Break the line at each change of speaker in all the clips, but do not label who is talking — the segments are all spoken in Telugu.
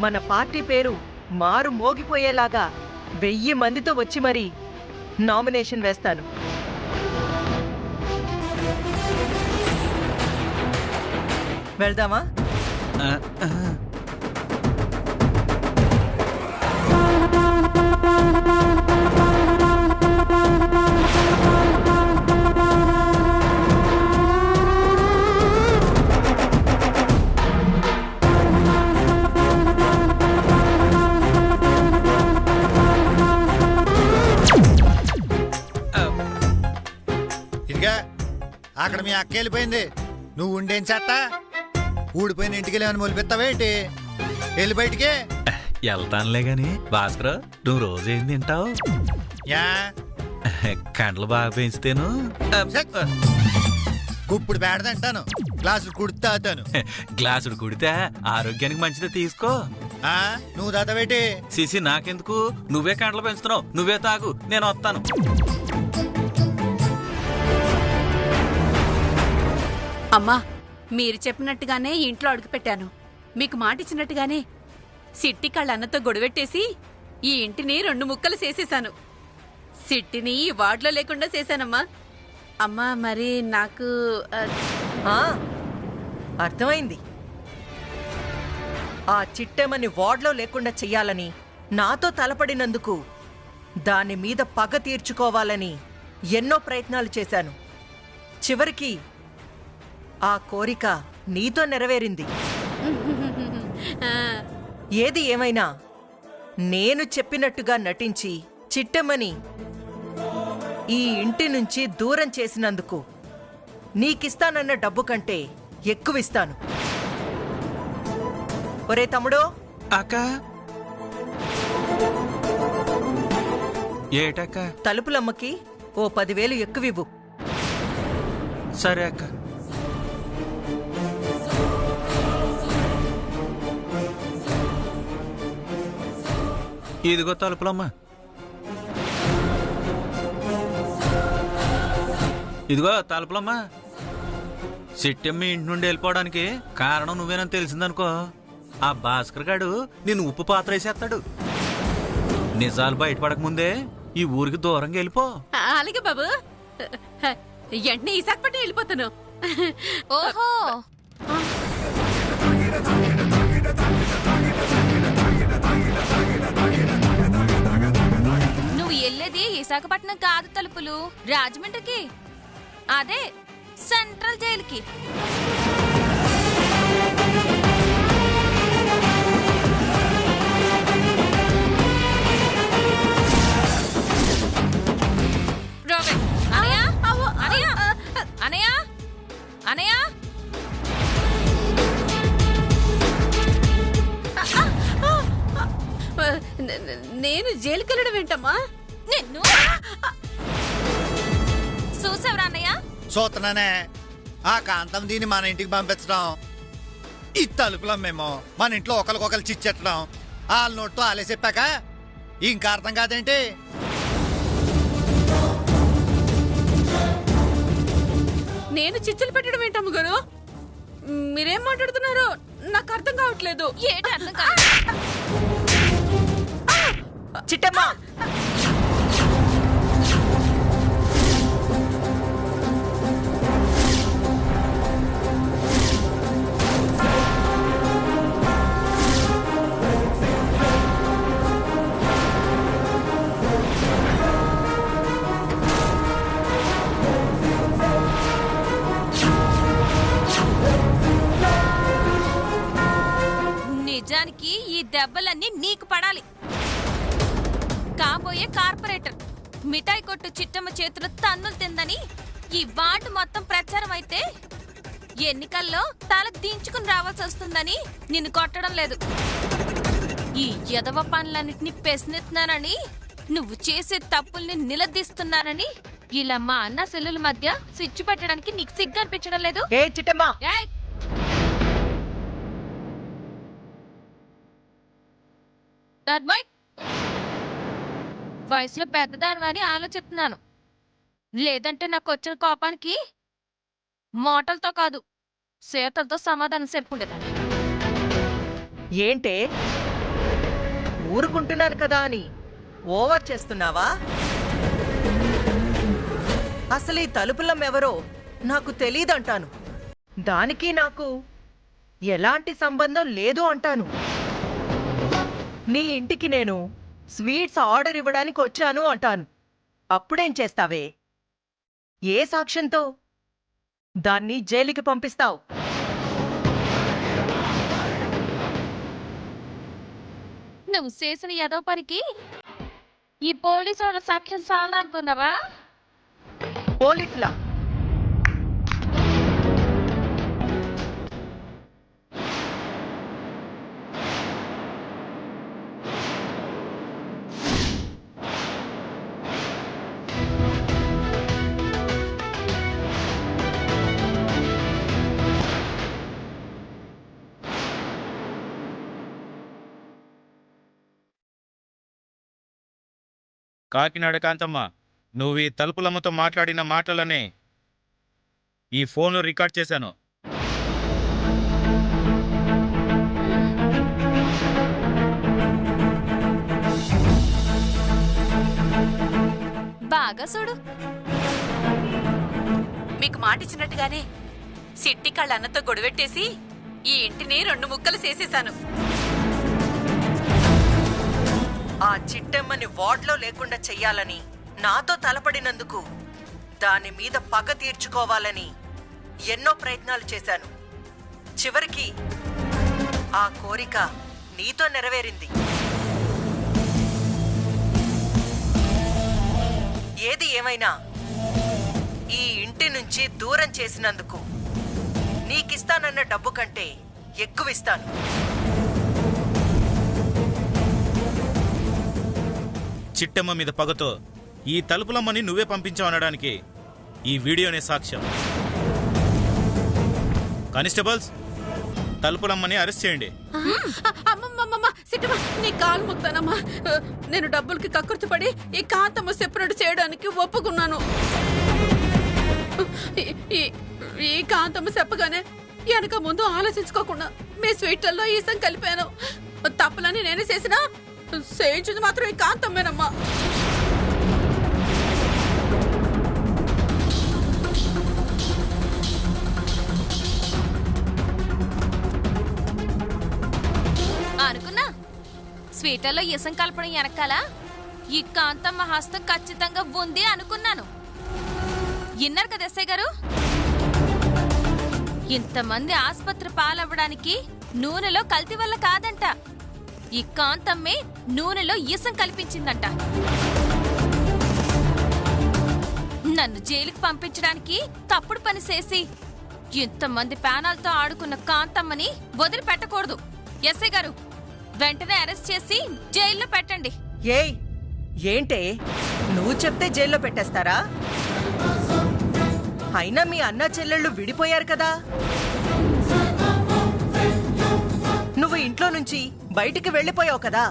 మన పార్టీ పేరు మారు మోగిపోయేలాగా 1000 మందితో వచ్చి మరీ నామినేషన్ వేస్తాను. వెళ్దామా?
అక్కడ మీ అక్క వెళ్ళిపోయింది. నువ్వు ఉండేం చేస్తా? ఊడిపోయిన ఇంటికి వెళ్ళమని మొలిపెత్తావేంటి? వెళ్ళి బయటికి
వెళ్తానులే గాని భాస్కర్, నువ్వు రోజు ఏం తింటావు?
యా
కండ్లు బాగా పెంచుతాను.
గుప్పుడు బేడదంటాను, గ్లాసులు కుడితే తాతాను.
గ్లాసుడు కుడితే ఆరోగ్యానికి మంచిదే, తీసుకో.
నువ్వు తాతావేటి?
సిసి నాకెందుకు, నువ్వే కండ్లు పెంచుతున్నావు, నువ్వే తాగు, నేను వస్తాను.
అమ్మా, మీరు చెప్పినట్టుగానే ఇంట్లో అడుగుపెట్టాను. మీకు మాటిచ్చినట్టుగానే సిట్టి కళ్ళ అన్నతో గొడవెట్టేసి ఈ ఇంటిని 2 ముక్కలు చేసేశాను. సిట్టిని ఈ వార్డులో లేకుండా చేశానమ్మా. అమ్మా, మరి నాకు
అర్థమైంది. ఆ చిట్టెమని వార్డులో లేకుండా చెయ్యాలని నాతో తలపడినందుకు దాని మీద పగ తీర్చుకోవాలని ఎన్నో ప్రయత్నాలు చేశాను. చివరికి ఆ కోరిక నీతో నెరవేరింది. ఏది ఏమైనా నేను చెప్పినట్టుగా నటించి చిట్టెమ్మని ఈ ఇంటి నుంచి దూరం చేసినందుకు నీకిస్తానన్న డబ్బు కంటే ఎక్కువిస్తాను. ఒరే తమ్ముడో.
అక్క ఏటక్క?
తలుపులమ్మకి ఓ 10,000 ఎక్కువివ్వు.
సరే అక్క. ఇదిగో తలుపులమ్మా. ఇదిగో తలుపులమ్మా. సిట్టెమ్మ ఇంటి నుండి వెళ్ళిపోవడానికి కారణం నువ్వేనని తెలిసిందనుకో, ఆ భాస్కర్ గాడు నిన్ను ఉప్పు పాత్ర వేసేస్తాడు. నిజాలు బయటపడక ముందే ఈ ఊరికి దూరంగా వెళ్ళిపో.
అలాగే బాబు, వెంటనే ఈసారి వెళ్ళిపోతాను.
ఓహో, నువ్వు వెళ్ళేది విశాఖపట్నం కాదు తలుపులు, రాజమండ్రికి, అదే సెంట్రల్ జైలుకి. అనయా,
నేను జైలుకెళ్ళడం ఏంటమ్మా?
నిన్ను చూసావరా అన్నయ్య?
చూస్తున్నానే. ఆ కాంతం దీన్ని మన ఇంటికి పంపించడం, ఈ తలుపులమ్మేమో మన ఇంట్లో ఒకరికొకరు చిచ్చెట్టడం, వాళ్ళ నోటితో ఆలే చెప్పాక ఇంకా అర్థం కాదేంటి?
నేను చిచ్చులు పెట్టడం ఏంటమ్మ గారు? మీరేం మాట్లాడుతున్నారో నాకు అర్థం కావట్లేదు.
ఏంటి అర్థం కాదు?
చిట్టమ్మా,
నిజానికి ఈ దెబ్బలన్నీ నీకు పడాలి. కాబోయే కార్పొరేటర్ మిఠాయి కొట్టు చిట్టమ్మ చేతులు తన్నులు తిందని ఈ వార్డు మొత్తం ప్రచారం అయితే ఎన్నికల్లో తల దించుకుని రావాల్సి వస్తుందని నిన్ను కొట్టడం లేదు. ఈ ఎదవ పనులన్నిటినీ పెసినెత్తున్నానని, నువ్వు చేసే తప్పుల్ని నిలదీస్తున్నానని ఇలా మా అన్న సెల్లుల మధ్య స్విచ్ పెట్టడానికి నీకు సిగ్గు అనిపించడం లేదు?
ఏ చిట్టమ్మా,
వయసులో పెద్దదాని అని ఆలోచిస్తున్నాను. లేదంటే నాకు వచ్చిన కోపానికి మోటలతో కాదు, చేతలతో సమాధానం చెప్పుండేదాన్ని.
ఏంటే ఊరుకుంటున్నాను కదా అని ఓవర్ చేస్తున్నావా? అసలు ఈ తలుపులం ఎవరో నాకు తెలీదంటాను. దానికి నాకు ఎలాంటి సంబంధం లేదు అంటాను. నీ ఇంటికి నేను స్వీట్స్ ఆర్డర్ ఇవ్వడానికి వచ్చాను అంటాను. అప్పుడేం చేస్తావే? ఏ సాక్ష్యంతో దాన్ని జైలుకి పంపిస్తావు?
నువ్వు చేసిన ఏదో పనికి ఈ పోలీసు వాళ్ళ సాక్ష్యం చాలనుకున్నావా?
పోలీసులా?
కాకినాడ కాంతమ్మ, నువ్వు ఈ తలుపులమ్మతో మాట్లాడిన మాటలనే ఈ ఫోన్లో రికార్డ్ చేశాను.
బాగా చూడు.
మీకు మాటిచ్చినట్టుగానే సిట్టి కళ్ళ అన్నతో గొడవెట్టేసి ఈ ఇంటిని 2 ముక్కలు చేసేశాను.
ఆ చిట్టెమ్మని వార్డులో లేకుండా చెయ్యాలని నాతో తలపడినందుకు దాని మీద పగ తీర్చుకోవాలని ఎన్నో ప్రయత్నాలు చేశాను. చివరికి ఆ కోరిక నీతో నెరవేరింది. ఏది ఏమైనా ఈ ఇంటి నుంచి దూరం చేసినందుకు నీకిస్తానన్న డబ్బు కంటే ఎక్కువిస్తాను.
చిట్టమ్మ మీద పగతో ఈ తలుపులమ్మని నువ్వే పంపించావు అనడానికి ఈ వీడియోనే సాక్ష్యం. కానిస్టేబుల్స్, తలుపులమ్మని అరెస్ట్ చేయండి.
అమ్మమ్మమ్మ సిట్టమ్మ, నీ కాలు ముక్తానమ్మా. నేను డబ్బులకి కక్కుర్తిపడి ఈ కాంతమ్మ చెప్పినట్టు చేయడానికి ఒప్పుకున్నాను. ఈ కాంతమ్మ చెప్పగానే వెనక ముందు ఆలోచించుకోకుండా మీ స్వీట్లలో ఈసం కలిపాను. తప్పులని నేనే చేసినా చేయించింది మాత్రం ఈ కాంతమ్మేనమ్మా.
అనుకున్నా స్వీటల్లో ఇసం కలపడం వెనకాల ఈ కాంతమ్మ హస్తం ఖచ్చితంగా ఉంది అనుకున్నాను. విన్నారు కదా ఎస్ఐ గారు? ఇంతమంది ఆసుపత్రి పాలవ్వడానికి నూనెలో కల్తీ వల్ల కాదంట, ఈ కాంతమ్మే నూనెలో ఇసం కల్పించిందంట. నన్ను జైలుకి పంపించడానికి తప్పుడు పని చేసి ఇంతమంది ప్యానాలతో ఆడుకున్న కాంతమ్మని వదిలిపెట్టకూడదు. ఎస్ఐ గారు, వెంటనే అరెస్ట్ చేసి జైల్లో పెట్టండి.
ఏయ్, ఏంటే నువ్వు చెప్తే జైల్లో పెట్టేస్తారా? అయినా మీ అన్న చెల్లెళ్ళు విడిపోయారు కదా. నువ్వు ఇంట్లో నుంచి బయటికి వెళ్ళిపోయావు కదా,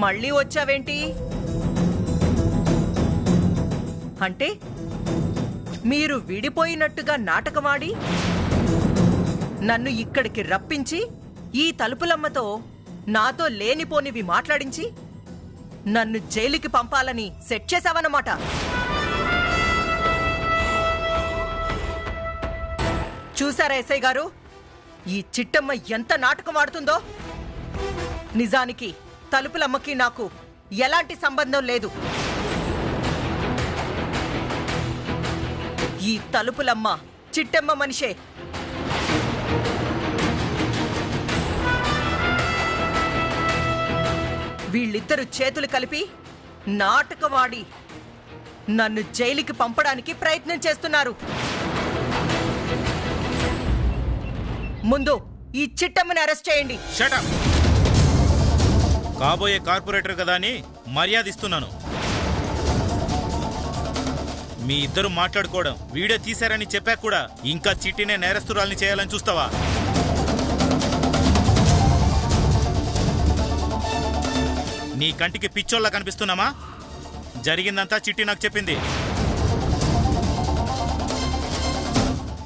మళ్ళీ వచ్చావేంటి? అంటే మీరు విడిపోయినట్టుగా నాటకమాడి నన్ను ఇక్కడికి రప్పించి ఈ తలుపులమ్మతో నాతో లేనిపోనివి మాట్లాడించి నన్ను జైలుకి పంపాలని సెట్ చేశావన్నమాట. చూసారా ఎస్ఐ గారు, ఈ చిట్టమ్మ ఎంత నాటకం ఆడుతుందో? నిజానికి తలుపులమ్మకి నాకు ఎలాంటి సంబంధం లేదు. ఈ తలుపులమ్మ చిట్టమ్మ మనిషే. వీళ్ళిద్దరూ చేతులు కలిపి నాటకవాడి నన్ను జైలుకి పంపడానికి ప్రయత్నం చేస్తున్నారు. ముందు ఈ చిట్టమ్మని అరెస్ట్ చేయండి.
Shut up! కాబోయే కార్పొరేటర్ కదా అని మర్యాద ఇస్తున్నాను. మీ ఇద్దరు మాట్లాడుకోవడం వీడియో తీశారని చెప్పాక కూడా ఇంకా చిట్టినే నేరస్తురాల్ని చేయాలని చూస్తావా? నీ కంటికి పిచ్చోళ్ళ కనిపిస్తున్నామా? జరిగిందంతా చిట్టి నాకు చెప్పింది.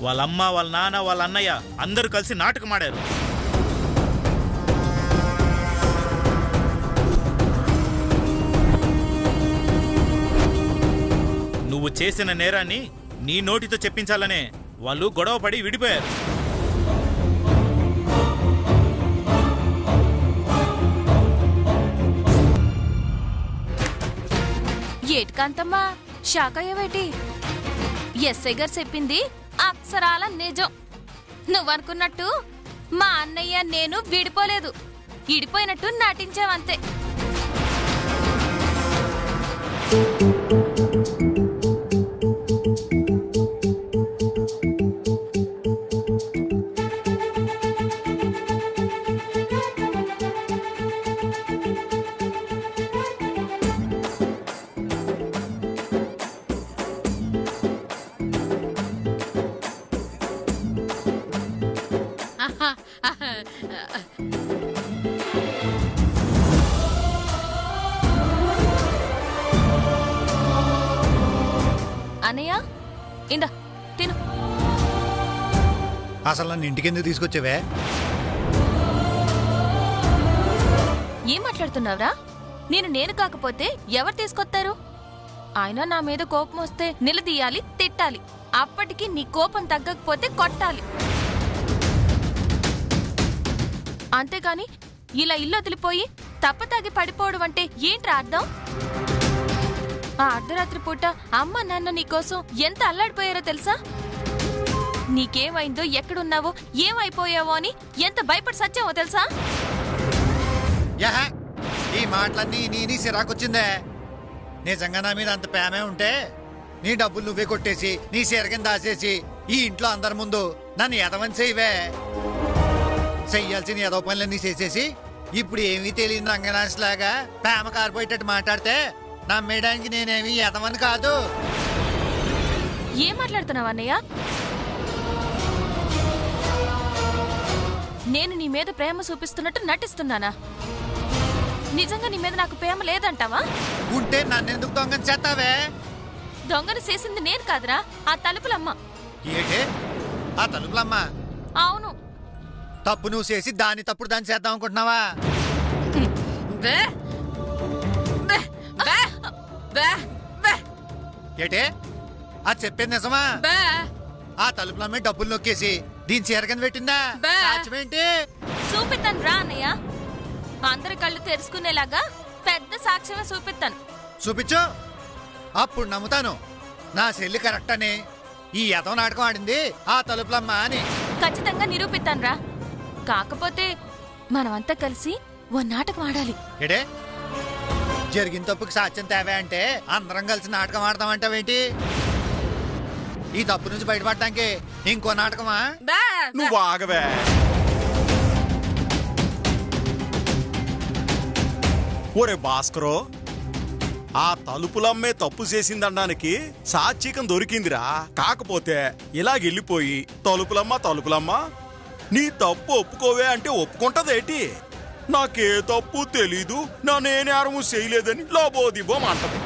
వాళ్ళమ్మ, వాళ్ళ నాన్న, వాళ్ళ అన్నయ్య అందరూ కలిసి నాటకం ఆడారు. నువ్వు చేసిన నేరాన్ని నీ నోటితో చెప్పించాలనే వాళ్ళు గొడవ పడి విడిపోయారు.
ఏటి కాంతమ్మా షాక్ అయ్యవేటి? ఎస్ఐ గారు చెప్పింది అక్షరాల నిజం. నువ్వనుకున్నట్టు మా అన్నయ్య నేను విడిపోలేదు, ఇడిపోయినట్టు నటించావంతే. అన్నయ్య ఇందా తిను.
అసలు నన్ను ఇంటికి ఎందుకు తీసుకొచ్చావే?
ఏం మాట్లాడుతున్నావురా? నేను కాకపోతే ఎవరు తీసుకొస్తారు? ఆయన నా మీద కోపం వస్తే నిలదీయాలి, తిట్టాలి. అప్పటికి నీ కోపం తగ్గకపోతే కొట్టాలి. అంతేగాని ఇలా ఇల్లు వదిలిపోయి తప్పతాగి పడిపోవడం అంటే ఏంట్రా అర్థం? ఆ అర్ధరాత్రి పూట అమ్మ నాన్న నీకోసం ఎంత అల్లాడిపోయారో తెలుసా? నీకేమైందో, ఎక్కడున్నావో, ఏమైపోయావో అని ఎంత భయపడి సచ్చావో తెలుసా?
యహ, ఈ మాటలన్నీ నీ సిరాకొచ్చిందే. నిజంగా నా మీద అంత ప్రేమే ఉంటే నీ డబ్బులు నువ్వే కొట్టేసి నీ సిరగని దాచేసి ఈ ఇంట్లో అందరి ముందు నన్ను ఎదవని చేయవే. చెయ్యాల్సిన ఎదవ పనులన్నీ చేసేసి ఇప్పుడు ఏమీ తెలియని రంగనాశలాగా ప్రేమ కారిపోయేటట్టు మాట్లాడితే నమ్మేయడానికి నేనేమి ఎదవని కాదు.
ఏం మాట్లాడుతున్నావు అన్నయ్య? నేను నీ మీద ప్రేమ చూపిస్తున్నట్టు నటిస్తున్నానా? నిజంగా నీ మీద నాకు ప్రేమ లేదంటావా?
ఉంటే నన్నెందుకు దొంగని చేస్తావే?
దొంగను చేసింది నేను కాదురా, ఆ తలుపులమ్మ.
ఏంటి ఆ తలుపులమ్మ?
అవును.
తప్పు నువ్వు చేసి దాన్ని తప్పుడు దాన్ని చేద్దాం అనుకుంటున్నావా? ఏటే అది చెప్పేది నిజమా? ఆ తలుపులమ్మే డబ్బులు నొక్కేసి దీని చీరకని పెట్టిందా? సాక్ష్యమేంటి?
చూపిస్తాను రా అన్నయ్య. అందరి కళ్ళు తెరుచుకునేలాగా పెద్ద సాక్ష్యమే చూపిస్తాను.
చూపించు, అప్పుడు నమ్ముతాను నా చెల్లి కరెక్ట్ అని. ఈ ఎదవ నాటకం ఆడింది ఆ తలుపులమ్మ అని
ఖచ్చితంగా నిరూపిస్తాను రా. కాకపోతే మనమంతా కలిసి ఓ నాటకం ఆడాలి.
ఏడే జరిగిన తప్పుకి సాక్ష్యం తేవే అంటే అందరం కలిసి నాటకం ఆడతామంటావేంటి? ఈ తప్పు నుంచి బయటపడటానికి ఇంకో నాటకమా?
నువ్వు ఆగవే. ఒరే భాస్కరో, ఆ తలుపులమ్మే తప్పు చేసిందనడానికి సాక్షికం దొరికిందిరా. కాకపోతే ఇలాగెళ్ళిపోయి తలుపులమ్మ నీ తప్పు ఒప్పుకోవే అంటే ఒప్పుకుంటదేటి? నాకే తప్పు తెలీదు, నా నేనేరము చేయలేదని లోబోదిబోం అంటది.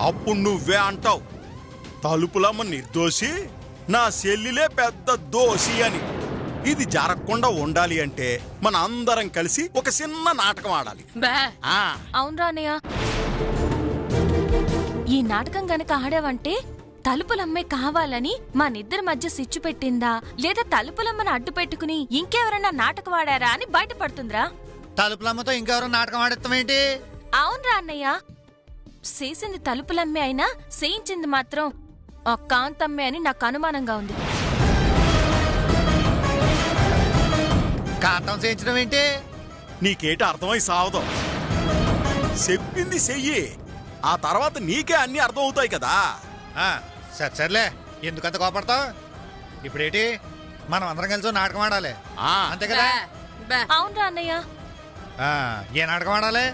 అప్పుడు నువ్వే అంటావు తలుపులమ్మ నిర్దోషి, నా చెల్లిలే పెద్ద దోషి అని. ఇది జరగకుండా ఉండాలి అంటే మన అందరం కలిసి ఒక చిన్న నాటకం ఆడాలి.
అవునరా అన్నయ్య, ఈ నాటకం గనక ఆడావంటే తలుపులమ్మే కావాలని మనిద్దరి మధ్య సిచ్చు పెట్టిందా, లేదా తలుపులమ్మను అడ్డు పెట్టుకుని ఇంకెవరైనా నాటకం ఆడారా అని బయటపడుతుందిరా.
తలుపులమ్మతో ఇంకెవరో నాటకం ఆడిస్తామేంటి?
అవునరా అన్నయ్య, చేసింది తలుపులమ్మే అయినా చేయించింది మాత్రం ఆ కాంతమ్మే అని నాకు అనుమానంగా ఉంది.
కాంతం చేయించడం ఏంటి?
నీకేటి అర్థమై సావదు. చెప్పింది చెయ్యి, ఆ తర్వాత నీకే అన్ని అర్థమవుతాయి కదా.
సర్లే, ఎందుకంత కోపడతావు? ఇప్పుడేటి మనం అందరం కలిసి నాటకం ఆడాలి, అంతే కదా?
అవునరా అన్నయ్య.
ఏ నాటకం ఆడాలి?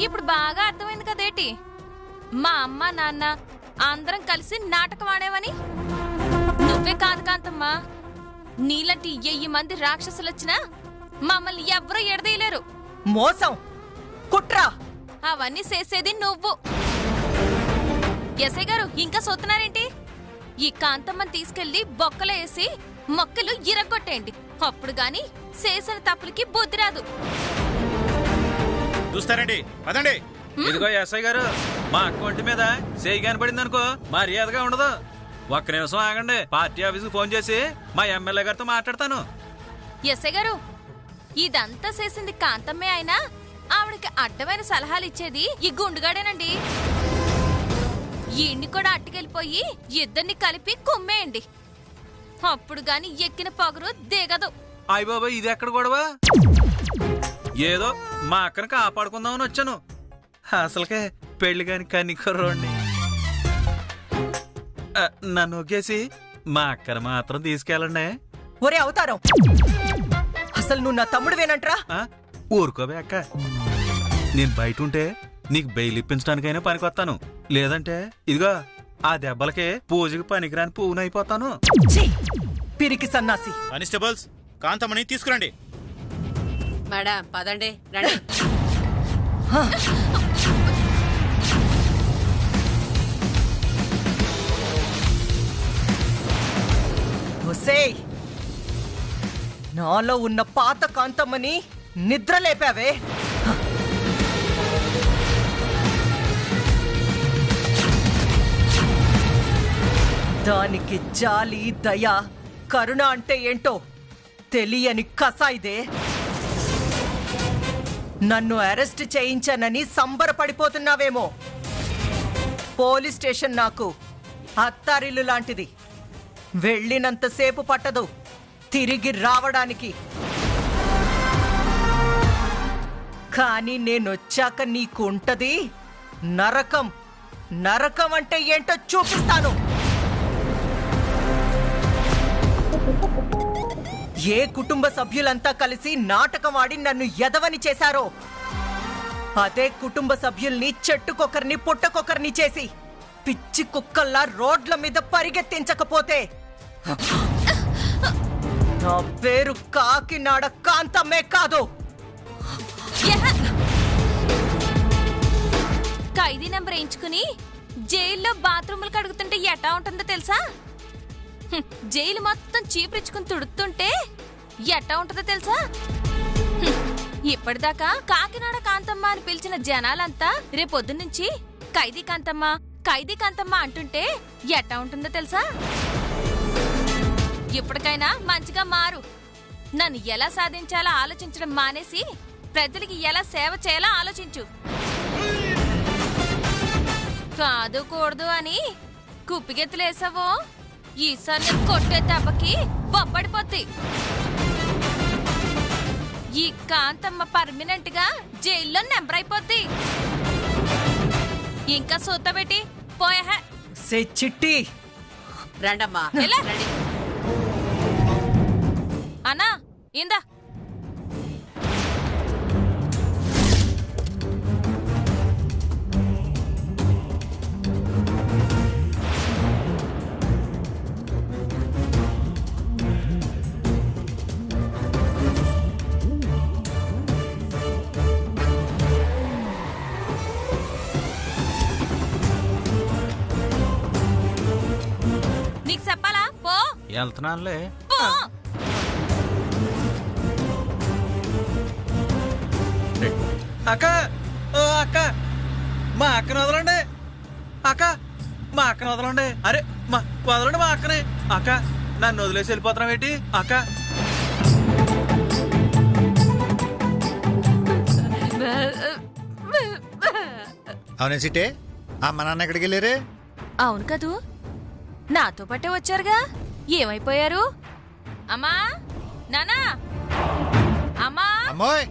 ఇప్పుడు బాగా అర్థమైంది కదేటి, మా అమ్మ నాన్న అందరం కలిసి నాటకం ఆడేవని. నువ్వే కాదు కాంతమ్మా, నీలాంటి 1000 మంది రాక్షసులొచ్చినా మమ్మల్ని ఎవ్వరూ ఎడదీయలేరు.
మోసం, కుట్ర,
అవన్నీ చేసేది నువ్వు. ఎస్ఐ గారు ఇంకా సొత్తున్నారేంటి? ఈ కాంతమ్మని తీసుకెళ్లి బొక్కలో వేసి మొక్కలు ఇరగొట్టేయండి. అప్పుడు గాని చేసిన తప్పులకి బుద్ధి రాదు.
చూస్తారండి పదండి.
ఇదిగో ఎస్ఐ గారు, మా అక్క ఒంటి మీద చేయి కనపడింది అనుకో మర్యాదగా ఉండదు. ఒక్క నిమిషం ఆగండి, పార్టీ ఆఫీస్కి ఫోన్ చేసి మా ఎమ్మెల్యే గారితో మాట్లాడతాను.
ఎస్ఐ గారు, ఇదంతా చేసింది కాంతమ్మే అయినా ఆవిడకి అడ్డమైన సలహాలు ఇచ్చేది ఈ గుండుగాడేనండి. ఈయన్ని కూడా అట్టుకెళ్ళిపోయి ఇద్దరిని కలిపి కుమ్మేయండి. అప్పుడు గాని ఎక్కిన పొగరు దిగదు.
అయ్య బాబా, ఇది ఎక్కడ గొడవ? ఏదో మా అక్కను కాపాడుకుందామని వచ్చాను. అసలుకే పెళ్లి కాని కనికొర్రోడిని. నన్ను ఒకేసి మా అక్కను మాత్రం తీసుకెళ్ళండి.
ఒరే అవతారం, అసలు నువ్వు నా తమ్ముడువేనంట్రా?
ఊరుకోవే అక్క, నేను బయట ఉంటే నీకు బెయిల్ ఇప్పించడానికైనా పనికొస్తాను. లేదంటే ఇదిగో ఆ దెబ్బలకే పూజకి పనికిరాని పువ్వునైపోతాను.
పిరికి సన్నాసి.
కానిస్టేబుల్స్, కాంతమ్మని తీసుకురండి.
మేడం పదండి, రండి.
ఒసేయ్, నాలో ఉన్న పాత కాంతమ్మని నిద్ర లేపావే. దానికి జాలి, దయ, కరుణ అంటే ఏంటో తెలియని కసాయిదే. నన్ను అరెస్ట్ చేయించానని సంబరపడిపోతున్నావేమో. పోలీస్ స్టేషన్ నాకు అత్తారిల్లు లాంటిది. వెళ్ళినంతసేపు పట్టదు తిరిగి రావడానికి. కానీ నేనొచ్చాక నీకుంటది నరకం. నరకం అంటే ఏంటో చూపిస్తాను. ఏ కుటుంబ సభ్యులంతా కలిసి నాటకం ఆడి నన్ను ఎదవని చేశారో అదే కుటుంబ సభ్యుల్ని చెట్టుకొకరిని పుట్టకొకరిని చేసి పిచ్చి కుక్కల్లా రోడ్ల మీద పరిగెత్తించకపోతే నా పేరు కాకినాడ కాంతమ్మే కాదు.
ఖైదీ నెంబర్ వేయించుకుని జైల్లో బాత్రూములు కడుగుతుంటే ఎట్టా ఉంటుందో తెలుసా? జైలు మొత్తం చీపురిచ్చుకుని తుడుతుంటే ఎట్టా ఉంటుందో తెలుసా? ఇప్పటిదాకా కాకినాడ కాంతమ్మ అని పిలిచిన జనాలంతా రేపొద్దునుంచి ఖైదీ కాంతమ్మ, ఖైదీ కాంతమ్మ అంటుంటే ఎట్టా ఉంటుందో తెలుసా? ఇప్పటికైనా మంచిగా మారు. నన్ను ఎలా సాధించాలో ఆలోచించడం మానేసి ప్రజలకి ఎలా సేవ చేయాలో ఆలోచించు. కాదు కూడదు అని కుప్పిగెత్తులేసావో ఈసారి నేను కొట్టే దెబ్బకి బొబ్బడిపోద్ది. ఈ కాంతమ్మ పర్మనెంట్ గా జైల్లో నెంబర్ అయిపోద్ది. ఇంకా సూత పెట్టి పోయా
చిట్టి.
రండమ్మా,
ఎలా?
రండి.
అన్నా ఇందా. నీకు చెప్పాలా? పో.
వెళ్తున్నానులే.
పో.
అక్క, ఓ అక్క, మా అక్కను వదలండి. అక్క, మా అక్కను వదలండి. అరే వదలండి మా అక్కని. అక్క, నన్ను వదిలేసి వెళ్ళిపోతున్నాం ఏంటి అక్క?
అవునే సిట్టే, అమ్మ నాన్న ఎక్కడికి వెళ్ళారే?
అవును కదూ, నాతో పాటే వచ్చారుగా. ఏమైపోయారు? అమ్మా, నానా, అమ్మా.
అమ్మోయ్